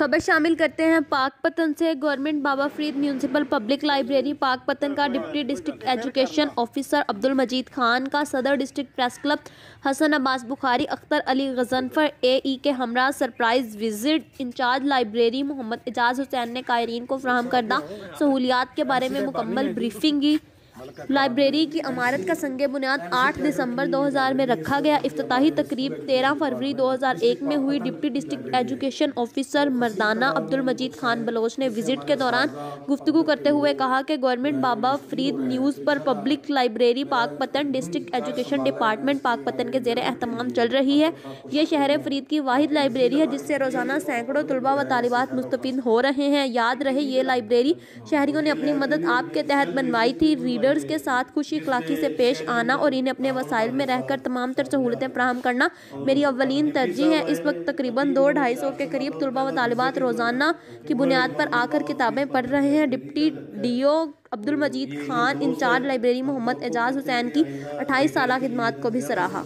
खबर शामिल करते हैं पाकपतन से। Government Baba Farid municipal public library Pakpattan का deputy district education officer Abdul मजीद खान का सदर district press club Hasan Abbas Bukhari Akhtar Ali Ghazanfar AE के हमरा surprise visit in charge library Mohammad Ejaz Hussain ने कायरीन को फराहम करदा सहूलियात के बारे में मुकम्मल ब्रीफिंग की। लाइब्रेरी की इमारत का संगे बुनियाद 8 दिसंबर 2000 में रखा गया। इफ्तिताही तकरीब 13 फरवरी 2001 में हुई। डिप्टी डिस्ट्रिक्ट एजुकेशन ऑफिसर मर्दाना अब्दुल मजीद खान बलोच ने विजिट के दौरान गुफ्तगू करते हुए कहा कि गवर्नमेंट बाबा फरीद न्यूज़ पर public library Pakpattan district education department Pakpattan के ज़ेरे एहतमाम चल रही है। ये शहर फरीद की वाहिद लाइब्रेरी है जिससे रोज़ाना सैकड़ों तलबा व तालिबात मुस्तफ़ीद हो रहे हैं। याद रहे ये लाइब्रेरी शहरियों ने अपनी मदद आपके तहत बनवाई थी। रीडर्स के साथ खुशी अखलाकी से पेश आना और इन्हें अपने वसाइल में रहकर तमाम तर सहूलतें फराहम करना मेरी अव्वलीन तरजीह है। इस वक्त तकरीबन 200-250 के करीब तलबा व तालिबात रोज़ाना की बुनियाद पर आकर किताबें पढ़ रहे हैं। Deputy DO Abdul Majeed Khan incharge library Mohammad Ejaz Hussain की 28 साला खिदमत को भी सराहा।